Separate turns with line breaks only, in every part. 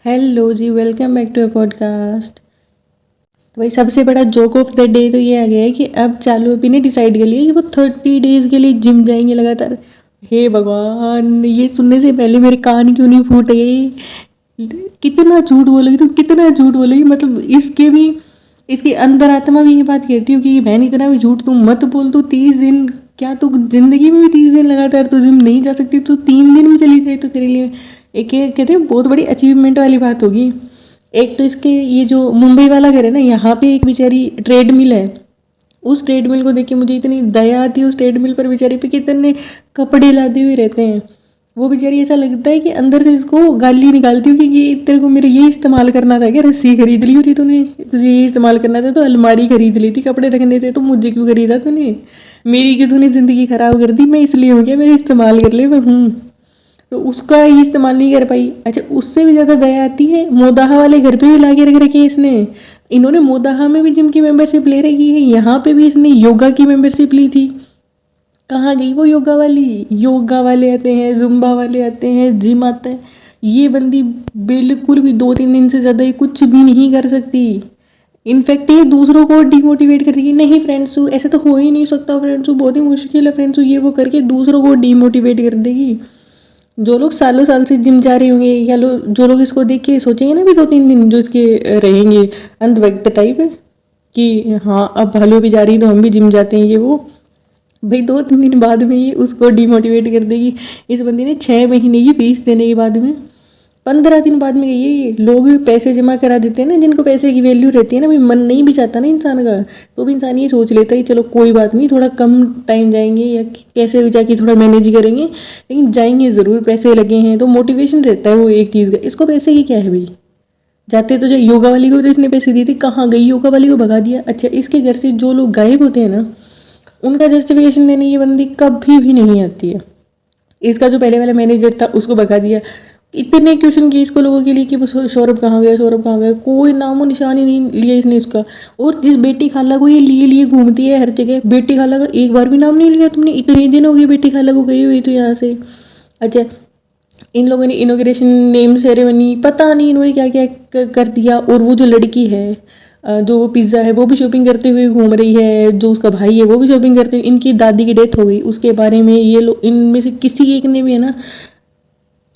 Hello ji, welcome back to a podcast. तो भाई सबसे बड़ा जोक ऑफ द डे तो ये आ गया है कि अब चालू अभी ने डिसाइड कर लिया कि वो 30 डेज के लिए जिम जाएंगे लगातार। हे भगवान, ये सुनने से पहले मेरे कान क्यों नहीं फूट गए। कितना झूठ बोलोगी तुम, कितना झूठ बोलोगी। मतलब इसके भी, इसकी अंदर आत्मा भी ये बात कहती हो कि बहन इतना भी झूठ तुम मत बोल। तू 30 दिन, क्या तू जिंदगी में भी 30 दिन लगातार तो जिम नहीं जा सकती? तू 3 दिन में चली जाए तो तेरे लिए एक ये कहते हैं बहुत बड़ी अचीवमेंट वाली बात होगी। एक तो इसके ये जो मुंबई वाला घर है ना, यहाँ पे एक बेचारी ट्रेडमिल है। उस ट्रेडमिल को देख के मुझे इतनी दया आती है। उस ट्रेडमिल पर बेचारी पे कितने कपड़े लादे हुए रहते हैं। वो बेचारी, ऐसा लगता है कि अंदर से इसको गाली निकालती हूँ कि ये तेरे को मेरे ये इस्तेमाल करना था क्या? रस्सी खरीद ली होती तूने, तुझे ये इस्तेमाल करना था तो अलमारी खरीद ली थी, कपड़े रखने थे तो मुझे क्यों खरीदा तूने? मेरी क्यों तूने ज़िंदगी ख़राब कर दी? मैं इसलिए हूँ क्या, मेरे इस्तेमाल कर ले मैं हूँ, तो उसका ये इस्तेमाल नहीं कर पाई। अच्छा, उससे भी ज़्यादा दया आती है, मोदाहा वाले घर पे भी ला के रख रखी है इसने। इन्होंने मोदाहा में भी जिम की मेंबरशिप ले रखी है, यहाँ पे भी इसने योगा की मेंबरशिप ली थी। कहाँ गई वो योगा वाली? योगा वाले आते हैं, जुम्बा वाले आते हैं, जिम आता है। ये बंदी बिल्कुल भी 2-3 दिन से ज़्यादा ये कुछ भी नहीं कर सकती। इनफैक्ट ये दूसरों को डिमोटिवेट कर देगी। नहीं फ्रेंड्सू, ऐसे तो हो ही नहीं सकता फ्रेंड्सू, बहुत ही मुश्किल है फ्रेंड्सू, ये वो करके दूसरों को डिमोटिवेट कर देगी। जो लोग सालों साल से जिम जा रहे होंगे या जो लोग इसको देख के सोचेंगे ना भी 2-3 दिन जो इसके रहेंगे अंधभक्त टाइप है कि हाँ अब भालू भी जा रही तो हम भी जिम जाते हैं, ये वो भाई 2-3 दिन बाद में ही उसको डिमोटिवेट कर देगी। इस बंदी ने 6 महीने की फीस देने के बाद में 15 दिन बाद में ये लोग पैसे जमा करा देते हैं ना, जिनको पैसे की वैल्यू रहती है ना, भाई मन नहीं भी चाहता ना इंसान का, तो भी इंसान ये सोच लेता है कि चलो कोई बात नहीं, थोड़ा कम टाइम जाएंगे या कैसे भी जाके थोड़ा मैनेज करेंगे, लेकिन जाएंगे ज़रूर, पैसे लगे हैं तो मोटिवेशन रहता है वो एक चीज़ का। इसको पैसे की क्या है भाई? जाते तो जो योगा वाली को तो इसने पैसे दिए थे, कहाँ गई? योगा वाली को भगा दिया। अच्छा, इसके घर से जो लोग गायब होते हैं ना, उनका जस्टिफिकेशन देने ये बंदी कभी भी नहीं आती है। इसका जो पहले वाला मैनेजर था उसको भगा दिया। इतने क्वेश्चन किए इसको लोगों के लिए कि वो सौरभ कहाँ गया, सौरभ कहाँ गया, कोई नामो निशान ही नहीं लिया इसने उसका। और जिस बेटी खाला को ये लिए लिए घूमती है हर जगह, बेटी खाला का एक बार भी नाम नहीं लिया तुमने। इतने दिन हो गए बेटी खाला को गई हुई तो यहाँ से। अच्छा, इन लोगों ने इनोग्रेशन, नेम सेरेमनी, पता नहीं इन्होंने क्या क्या कर दिया। और वो जो लड़की है, जो वो पिज़्ज़ा है, वो भी शॉपिंग करते हुए घूम रही है। जो उसका भाई है वो भी शॉपिंग करते हुए। इनकी दादी की डेथ हो गई, उसके बारे में ये लोग, इनमें से किसी एक ने भी है ना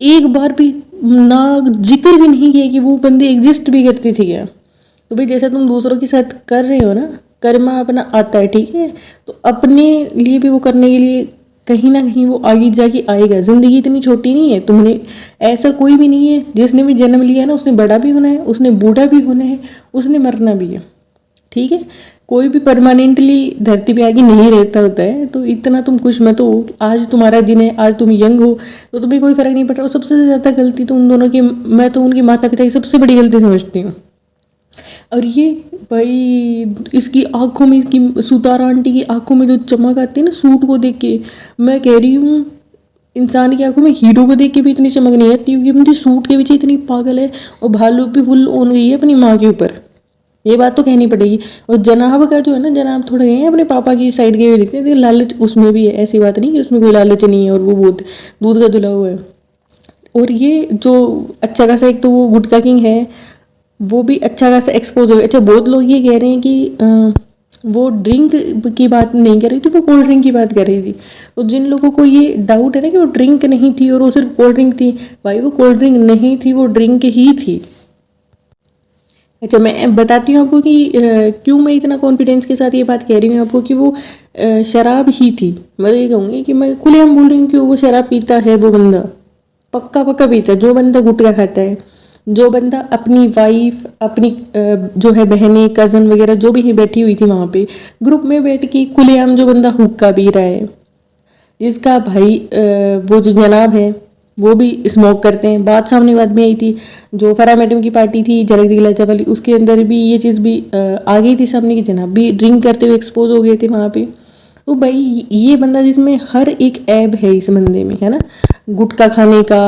एक बार भी ना जिक्र भी नहीं किया कि वो बंदे एग्जिस्ट भी करती थी क्या। तो भाई जैसा तुम दूसरों के साथ कर रहे हो ना, कर्मा अपना आता है, ठीक है, तो अपने लिए भी वो करने के लिए कहीं ना कहीं वो आगे जाके आएगा। ज़िंदगी इतनी छोटी नहीं है। तुमने, ऐसा कोई भी नहीं है जिसने भी जन्म लिया है ना, उसने बड़ा भी होना है, उसने बूढ़ा भी होना है, उसने मरना भी है, ठीक है। कोई भी परमानेंटली धरती पे आगे नहीं रहता होता है। तो इतना तुम खुश मत हो। आज तुम्हारा दिन है, आज तुम यंग हो तो तुम्हें कोई फर्क नहीं पड़ रहा। और सबसे ज़्यादा गलती तो उन दोनों की, मैं तो उनके माता पिता की सबसे बड़ी गलती समझती हूँ। और ये भाई इसकी आंखों में, इसकी सुतारा आंटी की आंखों में जो चमक आती है ना सूट को देख के, मैं कह रही हूँ इंसान की आंखों में हीरो को देख के भी इतनी चमक नहीं आती क्योंकि मुझे सूट के पीछे इतनी पागल है। और भालू भी फुल ऑन गई है अपनी माँ के ऊपर, ये बात तो कहनी पड़ेगी। और जनाब का जो है ना, जनाब थोड़े गए हैं अपने पापा की साइड के हुए दिखते हैं, लालच उसमें भी है। ऐसी बात नहीं कि उसमें कोई लालच नहीं है, और वो बहुत दूध का धुला हुआ है। और ये जो अच्छा खासा, एक तो वो गुटखा किंग है, वो भी अच्छा खासा एक्सपोज हो गया। अच्छा, बहुत लोग ये कह रहे हैं कि वो ड्रिंक की बात नहीं कर रही थी, वो कोल्ड ड्रिंक की बात कर रही थी। तो जिन लोगों को ये डाउट है ना कि वो ड्रिंक नहीं थी और वो सिर्फ कोल्ड ड्रिंक थी, भाई वो कोल्ड ड्रिंक नहीं थी, वो ड्रिंक ही थी। अच्छा, मैं बताती हूँ आपको कि क्यों मैं इतना कॉन्फिडेंस के साथ ये बात कह रही हूँ आपको कि वो शराब ही थी। मैं ये कहूँगी कि मैं खुलेआम बोल रही हूँ कि वो शराब पीता है। वो बंदा पक्का पक्का पीता है। जो बंदा गुटखा खाता है, जो बंदा अपनी वाइफ, अपनी जो है बहनें, कज़न वगैरह जो भी है बैठी हुई थी वहाँ पे ग्रुप में बैठ के खुलेआम जो बंदा हुक्का पी रहा है, जिसका भाई वो जो जनाब है वो भी स्मोक करते हैं। बात सामने बाद में आई थी, जो फरा मैडम की पार्टी थी झलक दिखलाजा वाली, उसके अंदर भी ये चीज़ भी आ गई थी सामने की, जनाब भी ड्रिंक करते हुए एक्सपोज हो गए थे वहाँ पे। तो भाई ये बंदा जिसमें हर एक ऐब है इस बंदे में, है ना, गुटखा खाने का,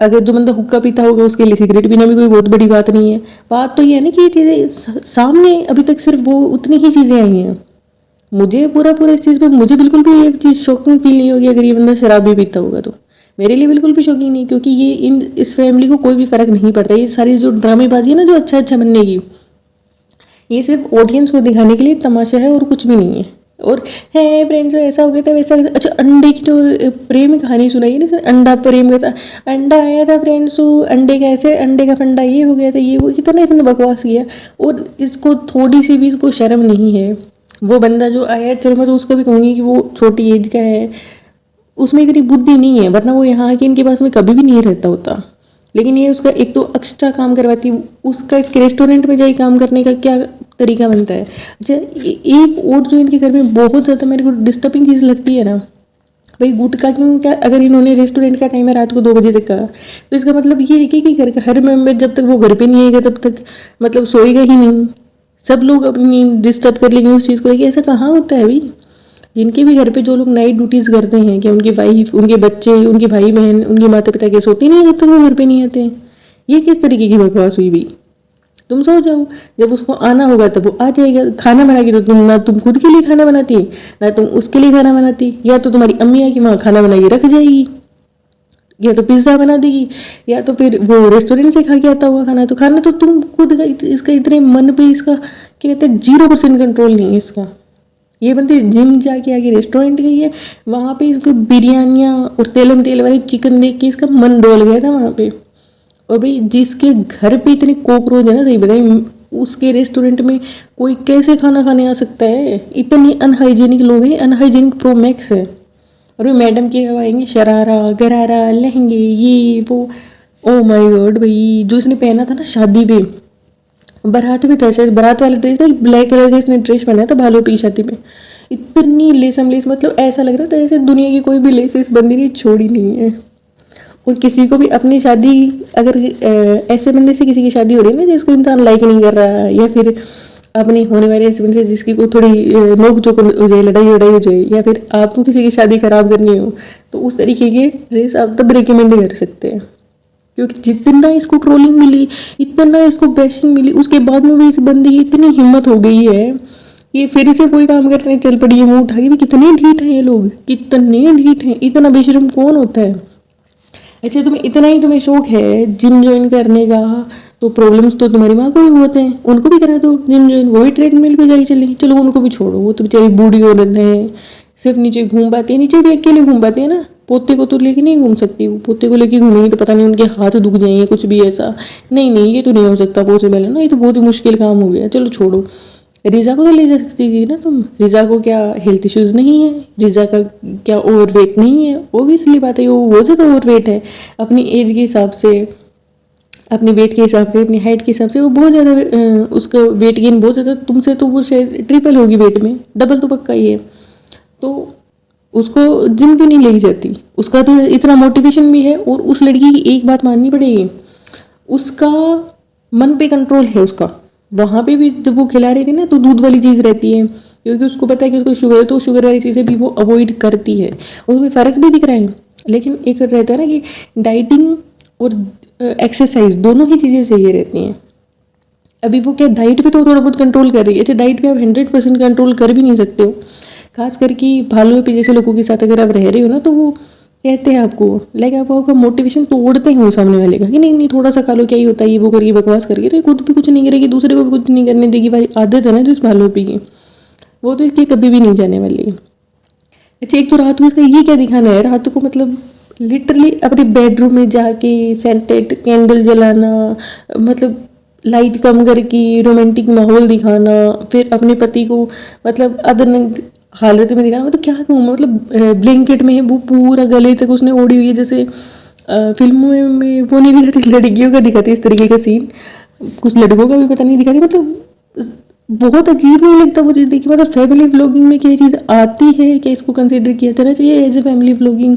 अगर जो बंदा हुक्का पीता होगा उसके लिए सिगरेट पीना भी कोई बहुत बड़ी बात नहीं है। बात तो ये है ना कि ये चीज़ें सामने अभी तक सिर्फ वो उतनी ही चीज़ें आई हैं। मुझे पूरा पूरा इस चीज़ पे मुझे बिल्कुल भी ये चीज़ शॉकिंग फील नहीं होगी अगर ये बंदा शराब भी पीता होगा तो। मेरे लिए बिल्कुल भी शॉकिंग नहीं, क्योंकि ये इस फैमिली को कोई भी फ़र्क नहीं पड़ता। ये सारी जो ड्रामेबाजी है ना, जो अच्छा अच्छा बनने की, ये सिर्फ ऑडियंस को दिखाने के लिए तमाशा है और कुछ भी नहीं है। और है फ्रेंड्स ऐसा हो गया था वैसा हो गया था। अच्छा, अंडे की जो प्रेम कहानी सुनाई ना, अंडा प्रेम का था। अंडा आया था फ्रेंड्स, अंडे का ऐसे, अंडे का फंडा ये हो गया था, ये वो कितना इसने बकवास किया। और इसको थोड़ी सी भी इसको शर्म नहीं है। वो बंदा जो आया, चलो मैं तो उसका भी कहूँगी कि वो छोटी एज का है, उसमें इतनी बुद्धि नहीं है, वरना वो यहाँ आके इनके पास में कभी भी नहीं रहता होता। लेकिन ये उसका एक तो एक्स्ट्रा काम करवाती, उसका इसके रेस्टोरेंट में जाए काम करने का क्या तरीका बनता है। अच्छा, एक और जो इनके घर में बहुत ज़्यादा मेरे को डिस्टर्बिंग चीज़ लगती है ना, भाई गुटखा क्यों, क्या अगर इन्होंने रेस्टोरेंट का टाइम है रात को 2 बजे तक का, तो इसका मतलब ये है कि घर का हर मेंबर जब तक वो घर पे नहीं आएगा तब तक मतलब सोएगा ही नहीं। सब लोग अपनी डिस्टर्ब कर लेंगे उस चीज़ को लेकर। ऐसा कहाँ होता है भाई। जिनके भी घर पे जो लोग नाइट ड्यूटीज़ करते हैं, कि उनकी वाइफ, उनके बच्चे, उनके भाई बहन, उनके माता पिता के सोते नहीं जब तक वो घर पे नहीं आते हैं। ये किस तरीके की बकवास हुई भाई। तुम सो जाओ, जब उसको आना होगा तब वो आ जाएगा। खाना बना के तो तुम खुद के लिए खाना बनाती, ना तुम उसके लिए खाना बनाती। या तो तुम्हारी अम्मी आके वहाँ खाना बना के रख जाएगी, या तो पिज़्ज़ा बना देगी, या तो फिर वो रेस्टोरेंट से खा के आता हुआ खाना। तो खाना तो तुम खुद का, इसका इतने मन पे इसका क्या कहते हैं 0% कंट्रोल नहीं है इसका। ये बंदी जिम जाके आगे रेस्टोरेंट गई है, वहाँ पे इसको बिरयानियाँ और तेलम तेल वाले चिकन देख के इसका मन डोल गया था वहाँ पे। और भाई जिसके घर पे इतने कॉकरोच है ना, सही बताइए, उसके रेस्टोरेंट में कोई कैसे खाना खाने आ सकता है। इतने अनहाइजीनिक लोग हैं, अनहाइजीनिक प्रो मैक्स है। और भाई मैडम के आएंगे शरारा गरारा लहंगे ये वो, ओ माय गॉड भाई। जो इसने पहना था ना शादी पे, बारात भी था शायद, बारात वाला ड्रेस था, ब्लैक कलर का इसने ड्रेस पहना था भालो की शादी में। इतनी लेसम लेस, मतलब ऐसा लग रहा था जैसे दुनिया की कोई भी लेस इस बंदी ने छोड़ी नहीं है। और किसी को भी अपनी शादी, अगर ऐसे बंदे से किसी की शादी हो रही है ना जिसको इंसान लाइक नहीं कर रहा है, या फिर अपनी होने वाले ऐसे बंदे से जिसकी कोई थोड़ी नोक झोंक हो जाए, लड़ाई वड़ाई हो जाए, या फिर आपको किसी की शादी खराब करनी हो, तो उस तरीके के ड्रेस आप तब रिकमेंड कर सकते हैं। क्योंकि जितना इसको ट्रोलिंग मिली, इतना इसको बैशिंग मिली, उसके बाद में भी इस बंदी की इतनी हिम्मत हो गई है, ये फिर से कोई काम करने चल पड़ी है मुँह उठा के। भी कितने ढीठ हैं ये लोग, कितने ढीठ हैं। इतना बेशरम कौन होता है। अच्छा, तुम्हें शौक है जिम ज्वाइन करने का, तो प्रॉब्लम्स तो तुम्हारी माँ को भी बहुत हैं, उनको भी करा दो जिम ज्वाइन। वो भी ट्रेडमिल पे जाके चलेंगे। चलो उनको भी छोड़ो, वो तो बेचारी बूढ़ी औरत है, सिर्फ नीचे घूम पाती है, नीचे भी अकेले घूम पाती है ना। पोते को तो लेके नहीं घूम सकती। वो पोते को लेके घूमेंगी तो पता नहीं उनके हाथ दुख जाएंगे, कुछ भी ऐसा। नहीं नहीं, ये तो नहीं हो सकता पॉसिबल है ना, ये तो बहुत ही मुश्किल काम हो गया। चलो छोड़ो। रिज़ा को तो ले जा सकती थी ना तुम। रिज़ा को क्या हेल्थ इश्यूज़ नहीं है, रिज़ा का क्या ओवर वेट नहीं है। ओबियसली बात है, वो बहुत ज़्यादा ओवर वेट है अपनी एज के हिसाब से, अपने वेट के हिसाब से, अपनी हाइट के हिसाब से। वो बहुत ज़्यादा उसका वेट गेन बहुत ज़्यादा, तुमसे तो वो शायद ट्रिपल होगी वेट में, डबल तो पक्का ही है। तो उसको जिम क्यों नहीं ले जाती। उसका तो इतना मोटिवेशन भी है। और उस लड़की की एक बात माननी पड़ेगी, उसका मन पे कंट्रोल है उसका। वहाँ पे भी जब वो खिला रही थी ना, तो दूध वाली चीज़ रहती है, क्योंकि उसको पता है कि उसको शुगर है, तो शुगर वाली चीज़ें भी वो अवॉइड करती है। उसमें फ़र्क भी दिख रहा है। लेकिन एक रहता है ना कि डाइटिंग और एक्सरसाइज दोनों ही चीज़ें सही रहती हैं। अभी वो क्या डाइट पे तो थोड़ा बहुत कंट्रोल कर रही है। अच्छा, डाइट पे आप 100% कंट्रोल कर भी नहीं सकते हो, खास करके भालू पे जैसे लोगों के साथ अगर आप रह रहे हो ना, तो वो कहते हैं आपको, लाइक आपका मोटिवेशन तोड़ते हैं वो सामने वाले का, कि नहीं नहीं थोड़ा सा खा लो, क्या ही होता है, ये वो करके बकवास करके, तो खुद भी कुछ नहीं करेगी, दूसरे को भी कुछ नहीं करने देगी। भाई आदत है ना जिस भालू पे की, वो तो इसकी कभी भी नहीं जाने वाली है। अच्छा, एक तो रात को इसका ये क्या दिखाना है, रात को मतलब लिटरली अपने बेडरूम में जाके सेंटेड कैंडल जलाना, मतलब लाइट कम करके रोमांटिक माहौल दिखाना, फिर अपने पति को मतलब अदरनग हालत में दिखाना। मतलब क्या कहूँ, मतलब ब्लैंकेट में है वो, पूरा गले तक उसने ओढ़ी हुई है। जैसे फिल्मों में वो नहीं दिखाती, लड़कियों का दिखाते इस तरीके का सीन, कुछ लड़कों का भी पता नहीं दिखाती। मतलब बहुत अजीब नहीं लगता वो चीज़ देखी। मतलब फैमिली व्लॉगिंग में क्या चीज़ आती है, क्या इसको कंसिडर किया जाना चाहिए एज ए फैमिली व्लॉगिंग?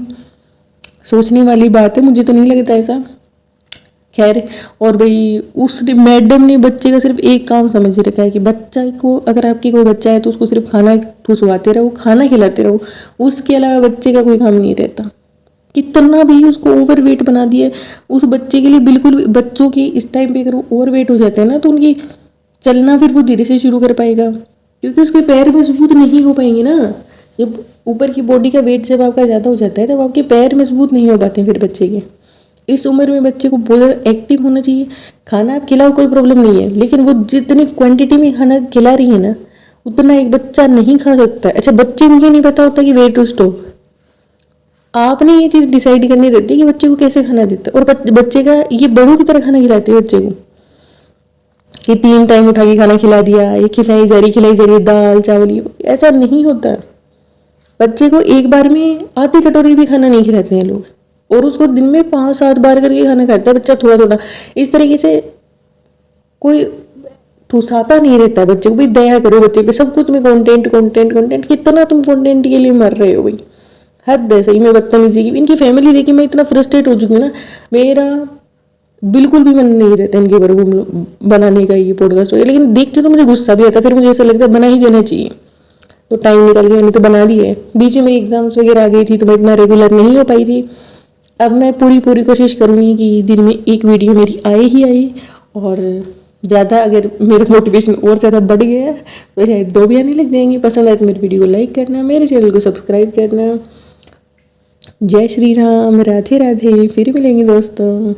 सोचने वाली बात है, मुझे तो नहीं लगता ऐसा। खैर, और भाई उस मैडम ने बच्चे का सिर्फ एक काम समझ रखा है कि बच्चा को, अगर आपकी कोई बच्चा है तो उसको सिर्फ खाना ठुसवाते रहो, खाना खिलाते रहो, उसके अलावा बच्चे का कोई काम नहीं रहता। कितना भी उसको ओवर वेट बना दिया उस बच्चे के लिए बिल्कुल। बच्चों की इस टाइम पे अगर वो ओवर वेट हो जाते हैं ना, तो उनकी चलना फिर वो धीरे से शुरू कर पाएगा, क्योंकि उसके पैर मजबूत नहीं हो पाएंगे ना। जब ऊपर की बॉडी का वेट जब आपका ज़्यादा हो जाता है तब आपके पैर मजबूत नहीं हो पाते फिर बच्चे के। इस उम्र में बच्चे को बहुत ज़्यादा एक्टिव होना चाहिए। खाना आप खिलाओ कोई प्रॉब्लम नहीं है, लेकिन वो जितनी क्वांटिटी में खाना खिला रही है ना उतना एक बच्चा नहीं खा सकता। अच्छा, बच्चे को ये नहीं पता होता कि वेट टू स्टॉप। आपने ये चीज़ डिसाइड करनी रहती है कि बच्चे को कैसे खाना देता है। और बच्चे का ये बड़ों की तरह खाना खिलाते हैं बच्चे को कि 3 टाइम उठा के खाना खिला दिया, ये खिलाई जा रही दाल चावल, ये ऐसा नहीं होता। बच्चे को एक बार में आधी कटोरी भी खाना नहीं खिलाते हैं लोग, और उसको दिन में 5-7 बार करके खाना खाता है बच्चा थोड़ा थोड़ा। इस तरीके से कोई ठुसाता नहीं रहता है बच्चे को। भाई दया करो बच्चे पे, सब कुछ में कंटेंट कंटेंट कंटेंट। कितना तुम कंटेंट के लिए मर रहे हो भाई, हद है सही में बदतमीजी की। इनकी फैमिली देखी मैं इतना फ्रस्ट्रेट हो चुकी हूँ ना, मेरा बिल्कुल भी मन नहीं रहता इनके ऊपर बनाने का ये पॉडकास्ट वगैरह। लेकिन देखते तो मुझे गुस्सा भी आता, फिर मुझे ऐसा लगता है बना ही देना चाहिए। तो टाइम निकल के मैंने तो बना दिया है। बीच में मेरी एग्जाम्स वगैरह आ गई थी तो मैं इतना रेगुलर नहीं हो पाई थी। अब मैं पूरी कोशिश करूँगी कि दिन में एक वीडियो मेरी आए ही आए, और ज़्यादा अगर मेरा मोटिवेशन और ज़्यादा बढ़ गया तो शायद 2 भी आने लग जाएंगे। पसंद आए तो मेरे वीडियो को लाइक करना, मेरे चैनल को सब्सक्राइब करना। जय श्री राम, राधे राधे, फिर मिलेंगे दोस्तों।